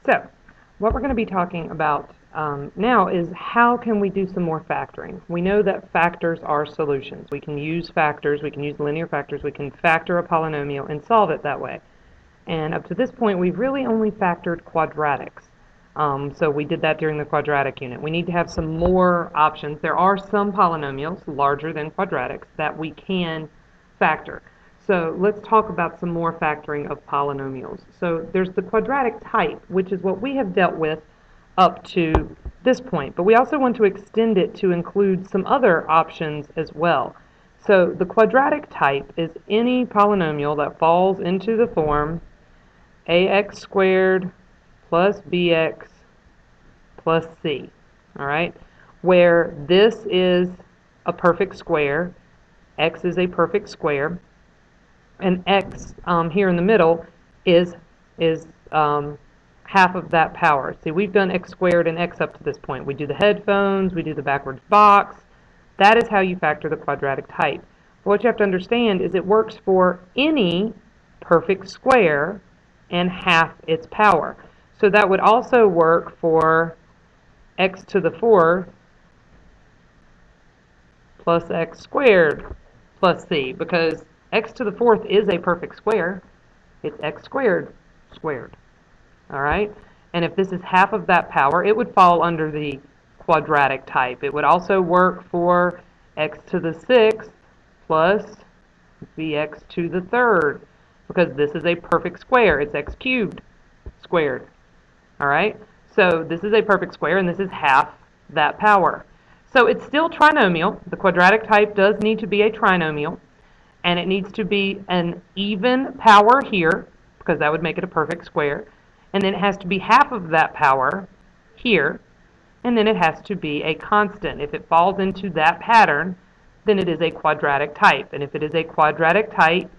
So, what we're going to be talking about now is how can we do some more factoring. We know that factors are solutions. We can use factors, we can use linear factors, we can factor a polynomial and solve it that way. And up to this point, we've really only factored quadratics. So we did that during the quadratic unit. We need to have some more options. There are some polynomials larger than quadratics that we can factor. So let's talk about some more factoring of polynomials. So there's the quadratic type, which is what we have dealt with up to this point. But we also want to extend it to include some other options as well. So the quadratic type is any polynomial that falls into the form ax squared plus bx plus c, all right, where this is a perfect square, x is a perfect square, and x here in the middle is half of that power. See, we've done x squared and x up to this point. We do the headphones, we do the backwards box. That is how you factor the quadratic type. But what you have to understand is it works for any perfect square and half its power. So that would also work for x to the fourth plus x squared plus c, because x to the fourth is a perfect square. It's x squared squared. All right? And if this is half of that power, it would fall under the quadratic type. It would also work for x to the sixth plus bx to the third, because this is a perfect square. It's x cubed squared. All right? So this is a perfect square, and this is half that power. So it's still trinomial. The quadratic type does need to be a trinomial, and it needs to be an even power here, because that would make it a perfect square. And then it has to be half of that power here, and then it has to be a constant. If it falls into that pattern, then it is a quadratic type. And if it is a quadratic type,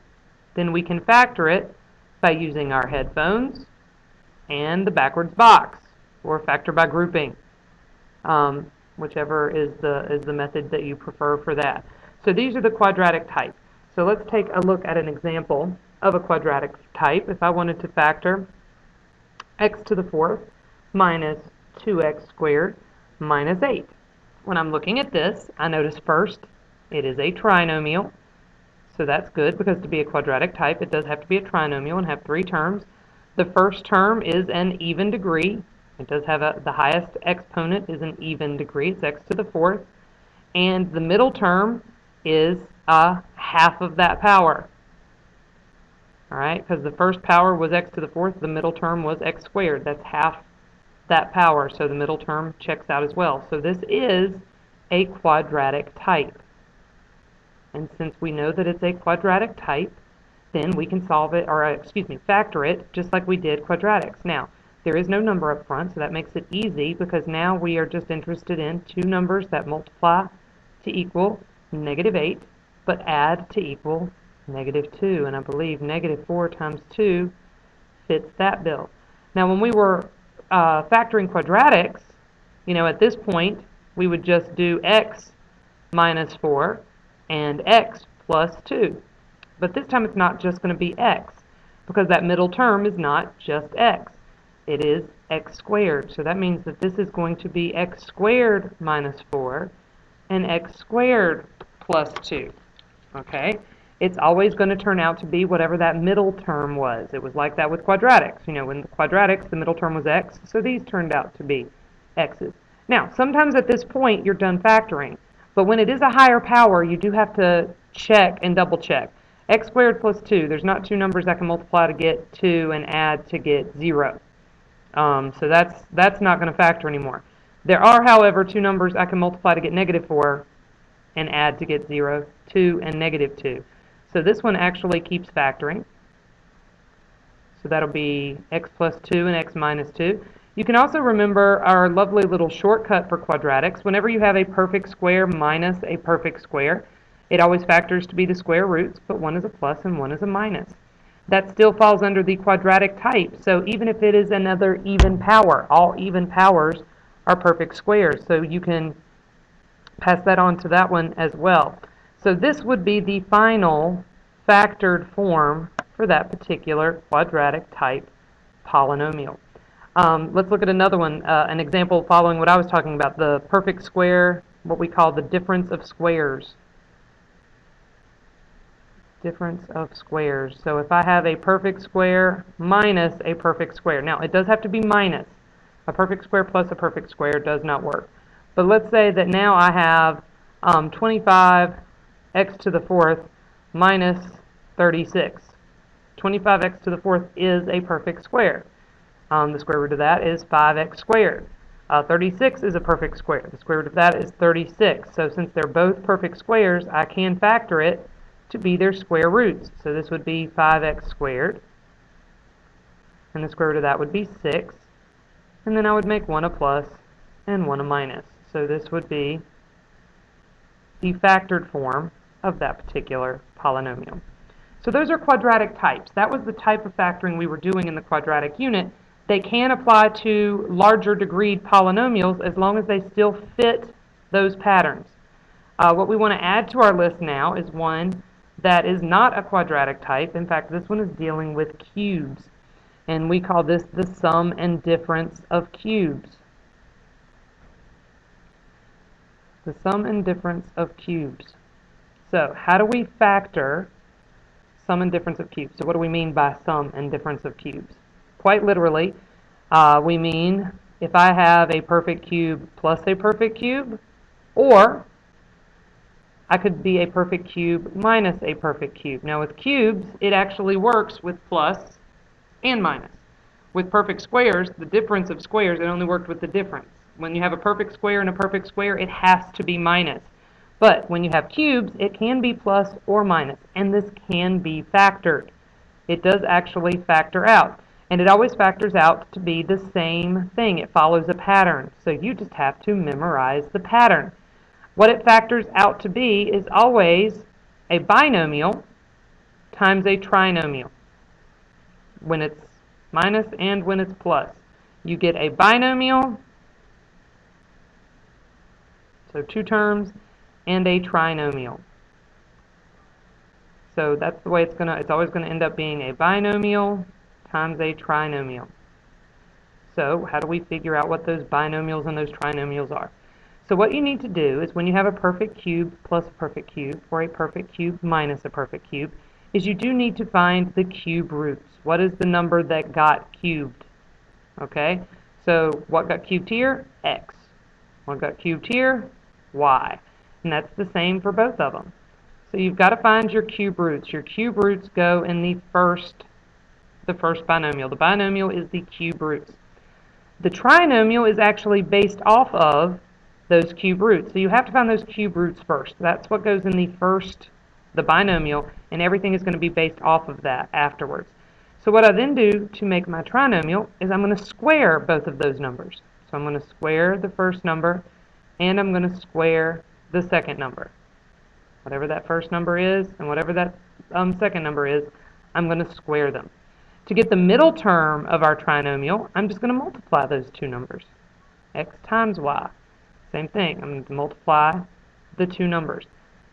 then we can factor it by using our headphones and the backwards box, or factor by grouping, whichever is the method that you prefer for that. So these are the quadratic type. So let's take a look at an example of a quadratic type. If I wanted to factor x to the fourth minus 2x squared minus 8. When I'm looking at this, I notice first it is a trinomial. So that's good, because to be a quadratic type, it does have to be a trinomial and have three terms. The first term is an even degree. It does have the highest exponent is an even degree. It's x to the fourth. And the middle term is half of that power. All right, because the first power was x to the fourth, the middle term was x squared. That's half that power, so the middle term checks out as well. So this is a quadratic type. And since we know that it's a quadratic type, then we can solve it, or factor it, just like we did quadratics. Now, there is no number up front, so that makes it easy, because now we are just interested in two numbers that multiply to equal -8, but add to equal -2, and I believe -4 times 2 fits that bill. Now, when we were factoring quadratics, at this point, we would just do x minus 4 and x plus 2. But this time it's not just going to be x, because that middle term is not just x. It is x squared. So that means that this is going to be x squared minus 4 and x squared plus 2. Okay? It's always going to turn out to be whatever that middle term was. It was like that with quadratics. In the quadratics, the middle term was x, so these turned out to be x's. Now, sometimes at this point, you're done factoring. But when it is a higher power, you do have to check and double check. X squared plus 2, there's not two numbers that can multiply to get 2 and add to get 0. So that's not going to factor anymore. There are, however, two numbers I can multiply to get -4 and add to get 0, 2 and -2. So this one actually keeps factoring. So that'll be x plus 2 and x minus 2. You can also remember our lovely little shortcut for quadratics. Whenever you have a perfect square minus a perfect square, it always factors to be the square roots, but one is a plus and one is a minus. That still falls under the quadratic type. So even if it is another even power, all even powers are perfect squares. So you can pass that on to that one as well. So this would be the final factored form for that particular quadratic type polynomial. Let's look at another one, an example following what I was talking about, the perfect square, what we call the difference of squares. Difference of squares. So if I have a perfect square minus a perfect square. Now, it does have to be minus. A perfect square plus a perfect square does not work. But let's say that now I have 25x to the fourth minus 36. 25x to the fourth is a perfect square. The square root of that is 5x squared. 36 is a perfect square. The square root of that is 36. So since they're both perfect squares, I can factor it to be their square roots. So this would be 5x squared, and the square root of that would be 6, and then I would make one a plus and one a minus. So this would be the factored form of that particular polynomial. So those are quadratic types. That was the type of factoring we were doing in the quadratic unit. They can apply to larger degreed polynomials as long as they still fit those patterns. What we want to add to our list now is one that is not a quadratic type. In fact, this one is dealing with cubes, and we call this the sum and difference of cubes. The sum and difference of cubes. So how do we factor sum and difference of cubes? So what do we mean by sum and difference of cubes? Quite literally, we mean if I have a perfect cube plus a perfect cube, or I could be a perfect cube minus a perfect cube. Now with cubes, it actually works with plus and minus. With perfect squares, the difference of squares, it only worked with the difference. When you have a perfect square and a perfect square, it has to be minus. But when you have cubes, it can be plus or minus, and this can be factored. It does actually factor out, and it always factors out to be the same thing. It follows a pattern, so you just have to memorize the pattern. What it factors out to be is always a binomial times a trinomial when it's minus and when it's plus. You get a binomial, so two terms, and a trinomial. So that's the way it's always going to end up being a binomial times a trinomial. So how do we figure out what those binomials and those trinomials are? So what you need to do is when you have a perfect cube plus a perfect cube, or a perfect cube minus a perfect cube, is you do need to find the cube roots. What is the number that got cubed? Okay, so what got cubed here? X. What got cubed here? Y. And that's the same for both of them. So you've got to find your cube roots. Your cube roots go in the first binomial. The binomial is the cube roots. The trinomial is actually based off of those cube roots. So you have to find those cube roots first. That's what goes in the binomial, and everything is going to be based off of that afterwards. So what I then do to make my trinomial is I'm going to square both of those numbers. So I'm going to square the first number, and I'm going to square the second number. Whatever that first number is and whatever that second number is, I'm going to square them. To get the middle term of our trinomial, I'm just going to multiply those two numbers. X times y. Same thing. I'm going to multiply the two numbers.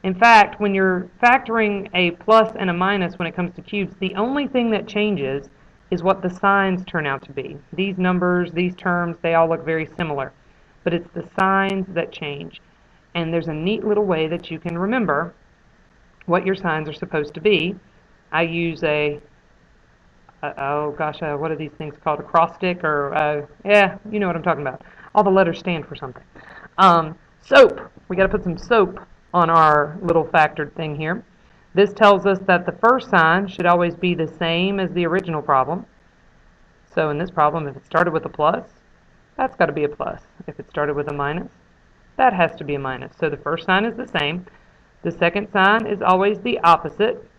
In fact, when you're factoring a plus and a minus when it comes to cubes, the only thing that changes is what the signs turn out to be. These numbers, these terms, they all look very similar. But it's the signs that change. And there's a neat little way that you can remember what your signs are supposed to be. I use what are these things called? Acrostic, or, yeah, you know what I'm talking about. All the letters stand for something. Soap. We got to put some soap on our little factored thing here. This tells us that the first sign should always be the same as the original problem. So in this problem, if it started with a plus, that's got to be a plus. If it started with a minus, that has to be a minus. So the first sign is the same. The second sign is always the opposite.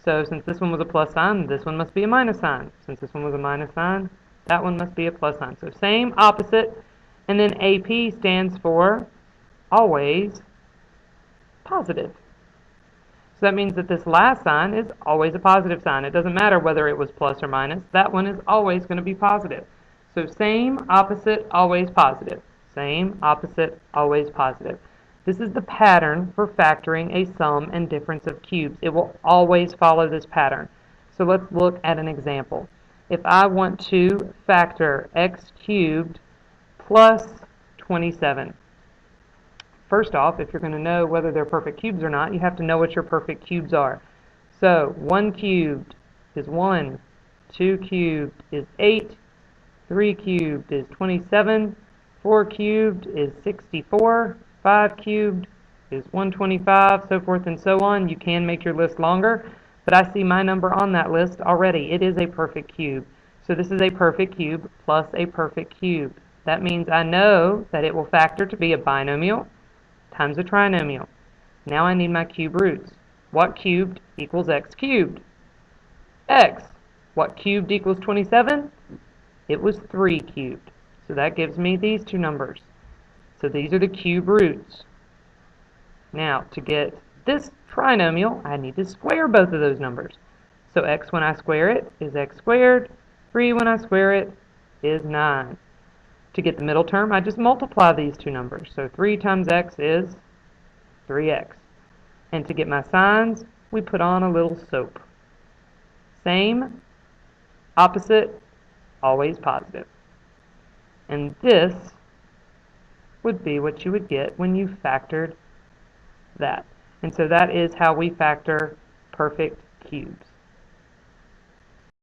So since this one was a plus sign, this one must be a minus sign. Since this one was a minus sign, that one must be a plus sign. So same, opposite, and then AP stands for always positive. So that means that this last sign is always a positive sign. It doesn't matter whether it was plus or minus. That one is always going to be positive. So same, opposite, always positive. Same, opposite, always positive. This is the pattern for factoring a sum and difference of cubes. It will always follow this pattern. So let's look at an example. if I want to factor x cubed plus 27. First off, if you're going to know whether they're perfect cubes or not, you have to know what your perfect cubes are. So 1 cubed is 1, 2 cubed is 8, 3 cubed is 27, 4 cubed is 64, 5 cubed is 125, so forth and so on. You can make your list longer, but I see my number on that list already. It is a perfect cube. So this is a perfect cube plus a perfect cube. That means I know that it will factor to be a binomial times a trinomial. Now I need my cube roots. What cubed equals x cubed? X. What cubed equals 27? It was 3 cubed. So that gives me these two numbers. So these are the cube roots. Now, to get this trinomial, I need to square both of those numbers. So x when I square it is x squared. 3 when I square it is 9. To get the middle term, I just multiply these two numbers. So 3 times x is 3x. And to get my signs, we put on a little soap. Same, opposite, always positive. And this would be what you would get when you factored that. And so that is how we factor perfect cubes.